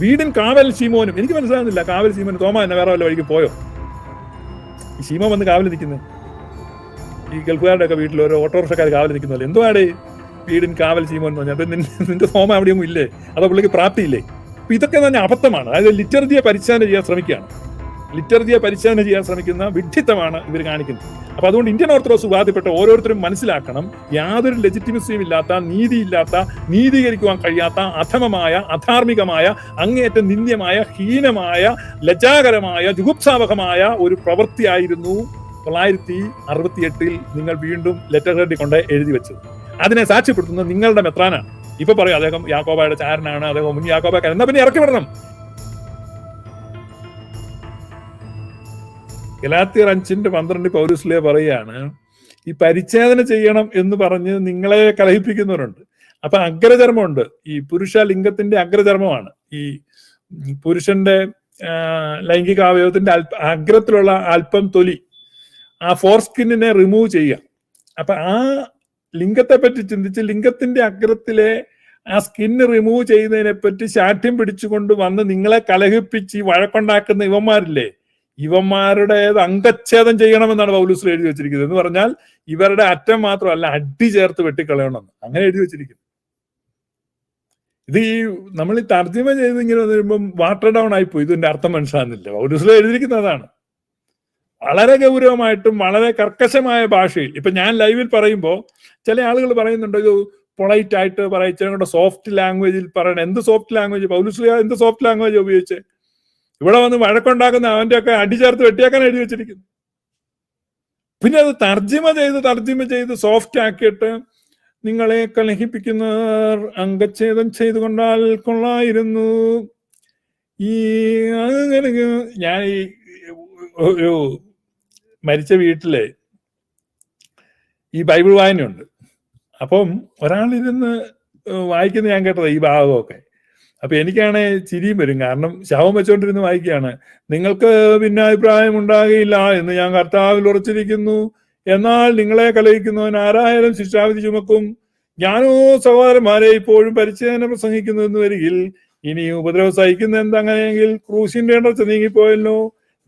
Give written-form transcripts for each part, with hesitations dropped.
വീടിൻ കാവൽ ശീമോനും. എനിക്ക് മനസ്സിലാകുന്നില്ല, കാവൽ ശീമോൻ തോമ എന്നെ വേറെ വല്ല വഴിക്ക് പോയോ? ഈ ശീമോൻ വന്ന് കാവൽ നിൽക്കുന്നത് ഈ ഗൾഫുകാരുടെ ഒക്കെ വീട്ടിൽ ഓരോ ഓട്ടോറിക്ഷക്കാർ കാവൽ നിൽക്കുന്നല്ലോ. എന്തുവാടേ വീടിൻ കാവൽ ശീമോൻ എന്ന് പറഞ്ഞാൽ? അപ്പൊ നിന്റെ തോമ അവിടെയൊന്നും ഇല്ലേ? അതോ പുള്ളിക്ക് പ്രാപ്തിയില്ലേ? അപ്പൊ ഇതൊക്കെ തന്നെ അബദ്ധമാണ്. അതായത് ലിറ്റർജിയെ പരിശോധന ചെയ്യാൻ ശ്രമിക്കുകയാണ്. ലിറ്റർജിയെ പരിശോധന ചെയ്യാൻ ശ്രമിക്കുന്ന വിഡ്ഢിത്തമാണ് ഇവർ കാണിക്കുന്നത്. അപ്പൊ അതുകൊണ്ട് ഇന്ത്യൻ ഓർത്തഡോക്സ് വിഭാഗത്തിൽപ്പെട്ട ഓരോരുത്തരും മനസ്സിലാക്കണം, യാതൊരു ലെജിറ്റിമസിയും ഇല്ലാത്ത, നീതിയില്ലാത്ത, നീതീകരിക്കുവാൻ കഴിയാത്ത, അധമമായ, അധാർമികമായ, അങ്ങേയറ്റം നിന്ദ്യമായ, ഹീനമായ, ലജ്ജാകരമായ, ജുഗുപ്സാവഹമായ ഒരു പ്രവൃത്തിയായിരുന്നു 968 നിങ്ങൾ വീണ്ടും ലെറ്റർ ഹെഡിൽ കൊണ്ട് എഴുതി വെച്ചത്. അതിനെ സാക്ഷ്യപ്പെടുത്തുന്നത് നിങ്ങളുടെ മെത്രാനാണ്. ഇപ്പൊ പറയും അദ്ദേഹം യാക്കോബയുടെ ചാരനാണ്, അദ്ദേഹം മുൻ യാക്കോബക്കാരൻ. എന്നാ പിന്നെ ഇറക്കി വിടണം. ഗലാത്യർ 5:12 പൗലോസ് പറയുകയാണ്, ഈ പരിച്ഛേദന ചെയ്യണം എന്ന് പറഞ്ഞ് നിങ്ങളെ കലഹിപ്പിക്കുന്നവരുണ്ട്. അപ്പൊ അഗ്രചർമ്മമുണ്ട്. ഈ പുരുഷ ലിംഗത്തിന്റെ അഗ്രചർമ്മമാണ് ഈ പുരുഷന്റെ ലൈംഗിക അവയവത്തിന്റെ അഗ്രത്തിലുള്ള അല്പം തൊലി, ആ ഫോർസ്കിന്നിനെ റിമൂവ് ചെയ്യുക. അപ്പൊ ആ ലിംഗത്തെ പറ്റി ചിന്തിച്ച് ലിംഗത്തിന്റെ അഗ്രത്തിലെ ആ സ്കിന്ന് റിമൂവ് ചെയ്യുന്നതിനെ പറ്റി ശാഠ്യം പിടിച്ചുകൊണ്ട് വന്ന് നിങ്ങളെ കലഹിപ്പിച്ച് വഴക്കുണ്ടാക്കുന്ന ഇവന്മാരില്ലേ, ഇവന്മാരുടെ അംഗച്ഛേദം ചെയ്യണമെന്നാണ് പൗലോസ് എഴുതി വെച്ചിരിക്കുന്നത്. എന്ന് പറഞ്ഞാൽ ഇവരുടെ അറ്റം മാത്രമല്ല, അടി ചേർത്ത് വെട്ടിക്കളയണമെന്ന് അങ്ങനെ എഴുതി വെച്ചിരിക്കുന്നു. ഇത് ഈ നമ്മൾ ഈ തർജ്ജിമ ചെയ്ത് ഇങ്ങനെ വരുമ്പം വാട്ടർ ഡൗൺ ആയിപ്പോയി. ഇതിന്റെ അർത്ഥം മനസ്സിലാകുന്നില്ല. പൗലോസ് എഴുതിയിരിക്കുന്നത് അതാണ്. വളരെ ഗൗരവമായിട്ടും വളരെ കർക്കശമായ ഭാഷയിൽ. ഇപ്പൊ ഞാൻ ലൈവിൽ പറയുമ്പോൾ ചില ആളുകൾ പറയുന്നുണ്ട്, ഇത് പൊളൈറ്റ് ആയിട്ട് പറയിച്ചുകൊണ്ട് സോഫ്റ്റ് ലാംഗ്വേജിൽ പറയണം. എന്ത് സോഫ്റ്റ് ലാംഗ്വേജ്? പൗലോസ് എന്ത് സോഫ്റ്റ് ലാംഗ്വേജ് ഉപയോഗിച്ച് ഇവിടെ വന്ന് വഴക്കുണ്ടാക്കുന്ന അവന്റെ ഒക്കെ അടിചേർത്ത് വെട്ടിയാക്കാൻ എഴുതി വെച്ചിരിക്കുന്നു. പിന്നെ അത് തർജ്ജിമ ചെയ്ത് സോഫ്റ്റ് ആക്കിയിട്ട് നിങ്ങളെ കലഹിപ്പിക്കുന്നവർ അംഗച്ഛേദം ചെയ്തുകൊണ്ടാൽ കൊള്ളായിരുന്നു. ഈ അങ്ങനെ ഞാൻ ഈ ഒരു മരിച്ച വീട്ടിലെ ഈ ബൈബിൾ വായനയുണ്ട്. അപ്പം ഒരാളിരുന്ന് വായിക്കുന്ന ഞാൻ കേട്ടത് ഈ ഭാഗമൊക്കെ. അപ്പൊ എനിക്കാണ് ചിരിയും വരും. കാരണം ശവം വെച്ചോണ്ടിരുന്ന് വായിക്കുകയാണ്. നിങ്ങൾക്ക് ഭിന്നാഭിപ്രായം ഉണ്ടാകില്ല എന്ന് ഞാൻ കർത്താവിൽ ഉറച്ചിരിക്കുന്നു. എന്നാൽ നിങ്ങളെ കലഹിക്കുന്നവൻ ആരായാലും ശിക്ഷാവിധി ചുമക്കും. ഞാനോ സഹോദരന്മാരെ ഇപ്പോഴും പരിച്ഛേദന പ്രസംഗിക്കുന്നു എന്ന് വരികിൽ ഇനി ഉപദ്രവം സഹിക്കുന്ന എന്തങ്ങനെയെങ്കിൽ ക്രൂശിന്റെ ഇടർച്ച നീങ്ങിപ്പോയല്ലോ.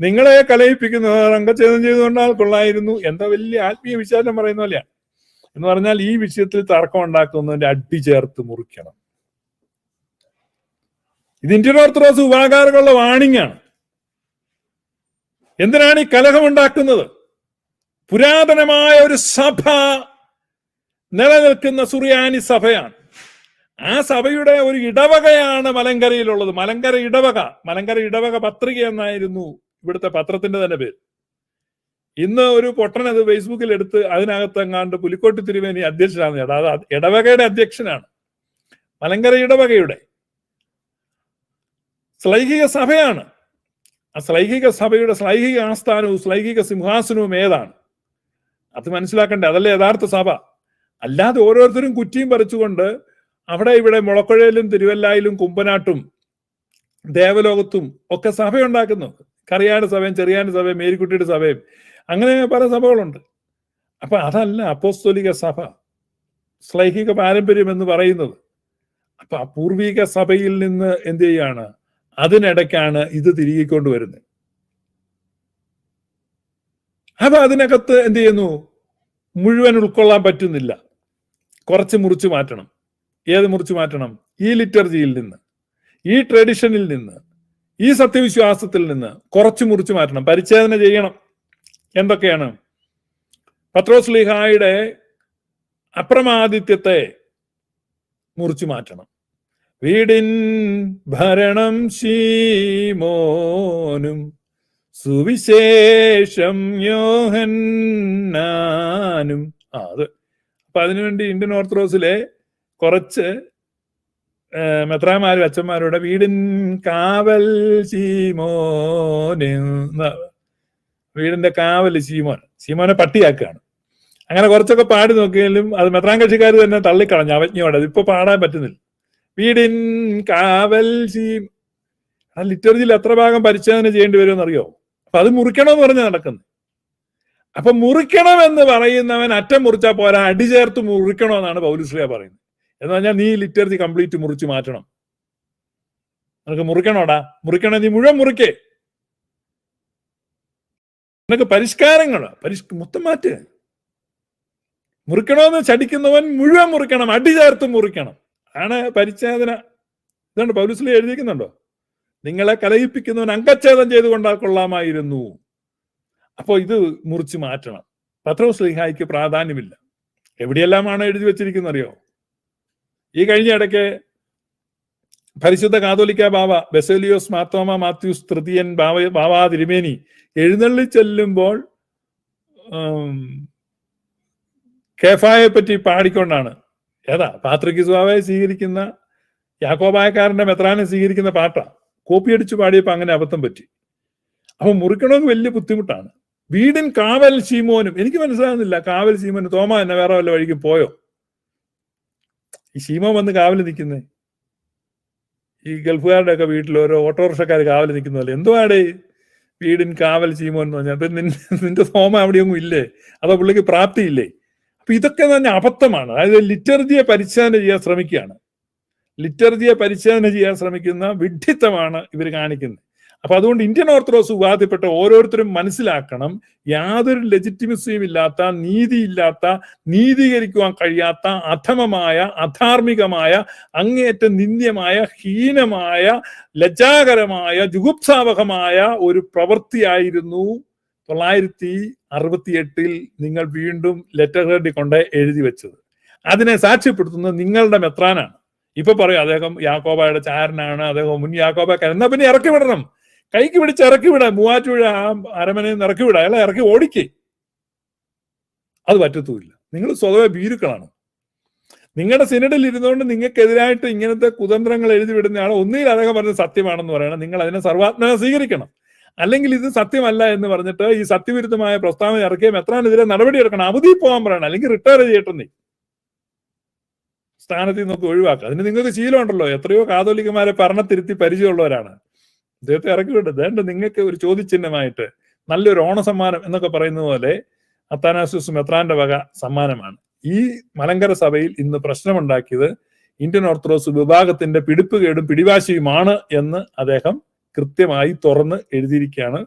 നിങ്ങളെ കലഹിപ്പിക്കുന്നവർ അംഗച്ഛേദം ചെയ്തുകൊണ്ടാൽ കൊള്ളായിരുന്നു. എന്താ വലിയ ആത്മീയ വിശാലം പറയുന്ന പോലെയാണ്. എന്ന് പറഞ്ഞാൽ ഈ വിഷയത്തിൽ തർക്കം ഉണ്ടാക്കുന്നതിന്റെ അടി ചേർത്ത് മുറിക്കണം. ഇത് ഇന്ത്യൻ ഓർത്തഡോക്സ് വിഭാഗക്കാർക്കുള്ള വാണിംഗ് ആണ്. എന്തിനാണ് ഈ കലഹമുണ്ടാക്കുന്നത്? പുരാതനമായ ഒരു സഭ നിലനിൽക്കുന്ന സുറിയാനി സഭയാണ്. ആ സഭയുടെ ഒരു ഇടവകയാണ് മലങ്കരയിലുള്ളത്. മലങ്കര ഇടവക പത്രിക എന്നായിരുന്നു ഇവിടുത്തെ പത്രത്തിന്റെ തന്നെ പേര്. ഇന്ന് ഒരു പൊട്ടനത് ഫേസ്ബുക്കിൽ എടുത്ത് അതിനകത്തെങ്ങാണ്ട് പുലിക്കോട്ട് തിരുവേനി അധ്യക്ഷനാണ്. അത് ഇടവകയുടെ അധ്യക്ഷനാണ്. മലങ്കര ഇടവകയുടെ ശ്ലൈഹിക സഭയാണ്. ആ ശ്ലൈഹിക സഭയുടെ ശ്ലൈഹിക ആസ്ഥാനവും ശ്ലൈഹിക സിംഹാസനവും ഏതാണ്? അത് മനസ്സിലാക്കണ്ടേ? അതല്ലേ യഥാർത്ഥ സഭ. അല്ലാതെ ഓരോരുത്തരും കുറ്റിയും പറിച്ചുകൊണ്ട് അവിടെ ഇവിടെ മുളക്കുഴയിലും തിരുവല്ലായിലും കുമ്പനാട്ടും ദേവലോകത്തും ഒക്കെ സഭയുണ്ടാക്കുന്നു. കറിയാട് സഭയും ചെറിയാട് സഭയും മേരിക്കുട്ടിയുടെ സഭയും അങ്ങനെ പല സഭകളുണ്ട്. അപ്പൊ അതല്ല അപ്പോസ്തോലിക സഭ, ശ്ലൈഹിക പാരമ്പര്യം എന്ന് പറയുന്നത്. അപ്പൊ അപൂർവിക സഭയിൽ നിന്ന് എന്ത് ചെയ്യാണ്? അതിനിടയ്ക്കാണ് ഇത് തിരികെ കൊണ്ടുവരുന്നത്. അപ്പൊ അതിനകത്ത് എന്ത് ചെയ്യുന്നു? മുഴുവൻ ഉൾക്കൊള്ളാൻ പറ്റുന്നില്ല. കുറച്ച് മുറിച്ചു മാറ്റണം. ഏത് മുറിച്ചു മാറ്റണം? ഈ ലിറ്റർജിയിൽ നിന്ന്, ഈ ട്രഡീഷനിൽ നിന്ന്, ഈ സത്യവിശ്വാസത്തിൽ നിന്ന് കുറച്ച് മുറിച്ചു മാറ്റണം. പരിച്ഛേദന ചെയ്യണം. എന്തൊക്കെയാണ്? പത്രോസ് ശ്ലീഹായുടെ അപ്രമാദിത്യത്തെ മുറിച്ചു മാറ്റണം. വീടിൻ ഭരണം ശീമോനും സുവിശേഷം യോഹന്നാനും. അത് അപ്പൊ അതിനുവേണ്ടി ഇന്ത്യൻ ഓർത്തഡോക്സിലെ കുറച്ച് മെത്രാന്മാരും അച്ഛന്മാരുടെ വീടിൻ കാവൽ ശീമോന്, വീടിന്റെ കാവൽ ശീമോനെ പട്ടിയാക്കുകയാണ്. അങ്ങനെ കുറച്ചൊക്കെ പാടി നോക്കിയാലും അത് മെത്രാൻ കക്ഷിക്കാർ തന്നെ തള്ളിക്കളഞ്ഞു അവജ്ഞയോടെ. അതിപ്പോ പാടാൻ പറ്റുന്നില്ല. വീടിൻ കാവൽ ആ ലിറ്റർജിയിൽ എത്ര ഭാഗം പരിച്ഛേദന ചെയ്യേണ്ടി വരുമെന്ന് അറിയോ? അപ്പൊ അത് മുറിക്കണമെന്ന് പറഞ്ഞാൽ നടക്കുന്നത്. അപ്പൊ മുറിക്കണമെന്ന് പറയുന്നവൻ അറ്റം മുറിച്ചാൽ പോരാ, അടി ചേർത്ത് മുറിക്കണമെന്നാണ് പൗലോസ് പറയുന്നത്. എന്ന് പറഞ്ഞാൽ നീ ലിറ്റർജി കംപ്ലീറ്റ് മുറിച്ച് മാറ്റണം. നിനക്ക് മുറിക്കണോടാ, മുറിക്കണേ നീ മുഴുവൻ മുറിക്കേ. നിനക്ക് പരിഷ്കാരങ്ങള് മൊത്തം മാറ്റ്. മുറിക്കണമെന്ന് ചടിക്കുന്നവൻ മുഴുവൻ മുറിക്കണം, അടി ചേർത്ത് മുറിക്കണം. ആണ് പരിച്ഛേദന. ഇതുകൊണ്ട് പൗലോസിൽ എഴുതിയിരിക്കുന്നുണ്ടോ, നിങ്ങളെ കലഹിപ്പിക്കുന്നവൻ അംഗച്ഛേദം ചെയ്തുകൊണ്ടാൽ കൊള്ളാമായിരുന്നു. അപ്പോ ഇത് മുറിച്ച് മാറ്റണം. പത്രോസ്ലീഹായ്ക്ക് പ്രാധാന്യമില്ല. എവിടെയെല്ലാമാണ് എഴുതി വെച്ചിരിക്കുന്നത് അറിയോ? ഈ കഴിഞ്ഞ ഇടയ്ക്ക് പരിശുദ്ധ കാതോലിക്ക ബാവ ബെസേലിയോസ് മാർത്തോമ മാത്യൂസ് തൃതീയൻ ബാവ തിരുമേനി എഴുന്നള്ളി ചെല്ലുമ്പോൾ കേഫായെ പറ്റി പാടിക്കൊണ്ടാണ്, ഏതാ പാത്രികീസ് ബാവയെ സ്വീകരിക്കുന്ന യാക്കോബായക്കാരന്റെ മെത്രാനെ സ്വീകരിക്കുന്ന പാട്ടാ കോപ്പിയടിച്ചു പാടിയപ്പോ അങ്ങനെ അബദ്ധം പറ്റി. അപ്പൊ മുറിക്കണമെങ്കിൽ വലിയ ബുദ്ധിമുട്ടാണ്. വീടിൻ കാവൽ ശീമോനും, എനിക്ക് മനസ്സിലാകുന്നില്ല, കാവൽ ശീമോനും തോമ എന്നെ വേറെ വല്ല വഴിക്കും പോയോ? ഈ ശീമോ വന്ന് കാവൽ നിൽക്കുന്നേ ഈ ഗൾഫുകാരുടെ ഒക്കെ വീട്ടിൽ ഓരോ ഓട്ടോറിക്ഷക്കാർ കാവൽ നിൽക്കുന്നതല്ലേ. എന്തുവാടേ വീടിൻ കാവൽ ശീമോൻ എന്ന് പറഞ്ഞാൽ നിന്റെ തോമ അവിടെയൊന്നും ഇല്ലേ? അതോ പുള്ളിക്ക് പ്രാപ്തിയില്ലേ? അപ്പൊ ഇതൊക്കെ തന്നെ അബദ്ധമാണ്. അതായത് ലിറ്റർജിയെ പരിച്ഛേദന ചെയ്യാൻ ശ്രമിക്കുകയാണ്. ലിറ്റർജിയെ പരിച്ഛേദന ചെയ്യാൻ ശ്രമിക്കുന്ന വിഡ്ഢിത്തമാണ് ഇവർ കാണിക്കുന്നത്. അപ്പൊ അതുകൊണ്ട് ഇന്ത്യൻ ഓർത്തഡോക്സ് വിഭാഗത്തിൽപ്പെട്ട ഓരോരുത്തരും മനസ്സിലാക്കണം, യാതൊരു ലെജിറ്റിമസിയും ഇല്ലാത്ത, നീതിയില്ലാത്ത, നീതീകരിക്കുവാൻ കഴിയാത്ത, അധമമായ, അധാർമികമായ, അങ്ങേയറ്റം നിന്ദ്യമായ, ഹീനമായ, ലജ്ജാകരമായ, ജുഗുപ്സാവഹമായ ഒരു പ്രവൃത്തിയായിരുന്നു 968 നിങ്ങൾ വീണ്ടും ലെറ്റർ ഹെഡ് കൊണ്ട് എഴുതി വെച്ചത്. അതിനെ സാക്ഷ്യപ്പെടുത്തുന്നത് നിങ്ങളുടെ മെത്രാനാണ്. ഇപ്പൊ പറയും അദ്ദേഹം യാക്കോബായുടെ ചാരനാണ്, അദ്ദേഹം മുൻ യാക്കോബാക്കാരൻ. എന്നാ പിന്നെ ഇറക്കി വിടണം, കൈക്ക് പിടിച്ച് ഇറക്കി വിടാം. മൂവാറ്റുപുഴ ആ അരമനയിൽ നിന്ന് ഇറക്കി വിടാം, അയാളെ ഇറക്കി ഓടിക്കേ. അത് പറ്റത്തുമില്ല. നിങ്ങൾ സ്വതവേ ഭീരുക്കളാണ്. നിങ്ങളുടെ സിനഡിൽ ഇരുന്നുകൊണ്ട് നിങ്ങൾക്കെതിരായിട്ട് ഇങ്ങനത്തെ കുതന്ത്രങ്ങൾ എഴുതി വിടുന്ന ആൾ ഒന്നുകിൽ അദ്ദേഹം പറഞ്ഞത് സത്യമാണെന്ന് പറയണം, നിങ്ങൾ അതിനെ സർവാത്മക സ്വീകരിക്കണം. അല്ലെങ്കിൽ ഇത് സത്യമല്ല എന്ന് പറഞ്ഞിട്ട് ഈ സത്യവിരുദ്ധമായ പ്രസ്താവന ഇറക്കിയ മെത്രാനെതിരെ നടപടി എടുക്കണം, അവധിയിൽ പോകാൻ പറയണം, അല്ലെങ്കിൽ റിട്ടയർ ചെയ്യട്ടെന്നേ, സ്ഥാനത്ത് നിന്നൊക്കെ ഒഴിവാക്കുക. അതിന് നിങ്ങൾക്ക് ശീലമുണ്ടല്ലോ, എത്രയോ കാതോലിക്കന്മാരെ ഭരണത്തിരുത്തി പരിചയമുള്ളവരാണ്. അദ്ദേഹത്തെ ഇറക്കി വിട്ടത് വേണ്ട. നിങ്ങൾക്ക് ഒരു ചോദ്യചിഹ്നമായിട്ട് നല്ലൊരു ഓണസമ്മാനം എന്നൊക്കെ പറയുന്നത് പോലെ അത്താനാസ്യൂസ് മെത്രാന്റെ വക സമ്മാനമാണ്. ഈ മലങ്കര സഭയിൽ ഇന്ന് പ്രശ്നമുണ്ടാക്കിയത് ഇന്ത്യൻ ഓർത്തഡോക്സ് വിഭാഗത്തിന്റെ പിടിപ്പുകേടും പിടിവാശിയുമാണ് എന്ന് അദ്ദേഹം കൃത്യമായി തുറന്ന് എഴുതിയിരിക്കുകയാണ്.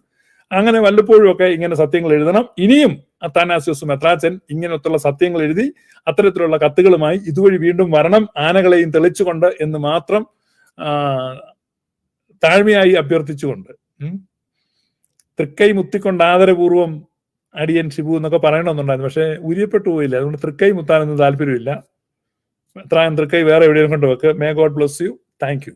അങ്ങനെ വല്ലപ്പോഴും ഒക്കെ ഇങ്ങനെ സത്യങ്ങൾ എഴുതണം. ഇനിയും അത്താനാസ്യൂസ് മെത്രാച്ചൻ ഇങ്ങനത്തുള്ള സത്യങ്ങൾ എഴുതി അത്തരത്തിലുള്ള കത്തുകളുമായി ഇതുവഴി വീണ്ടും വരണം, ആനകളെയും തെളിച്ചുകൊണ്ട് എന്ന് മാത്രം താഴ്മയായി അഭ്യർത്ഥിച്ചുകൊണ്ട്, തൃക്കൈ മുത്തിക്കൊണ്ട് ആദരപൂർവ്വം അടിയൻ ഷിബു എന്നൊക്കെ പറയണമെന്നുണ്ടായിരുന്നു. പക്ഷെ ഉരിയപ്പെട്ടു പോയില്ല. അതുകൊണ്ട് തൃക്കൈ മുത്താനൊന്നും താല്പര്യമില്ല. എത്രയും തൃക്കൈ വേറെ എവിടെയും കൊണ്ട് വെക്ക്. May God bless you. Thank you.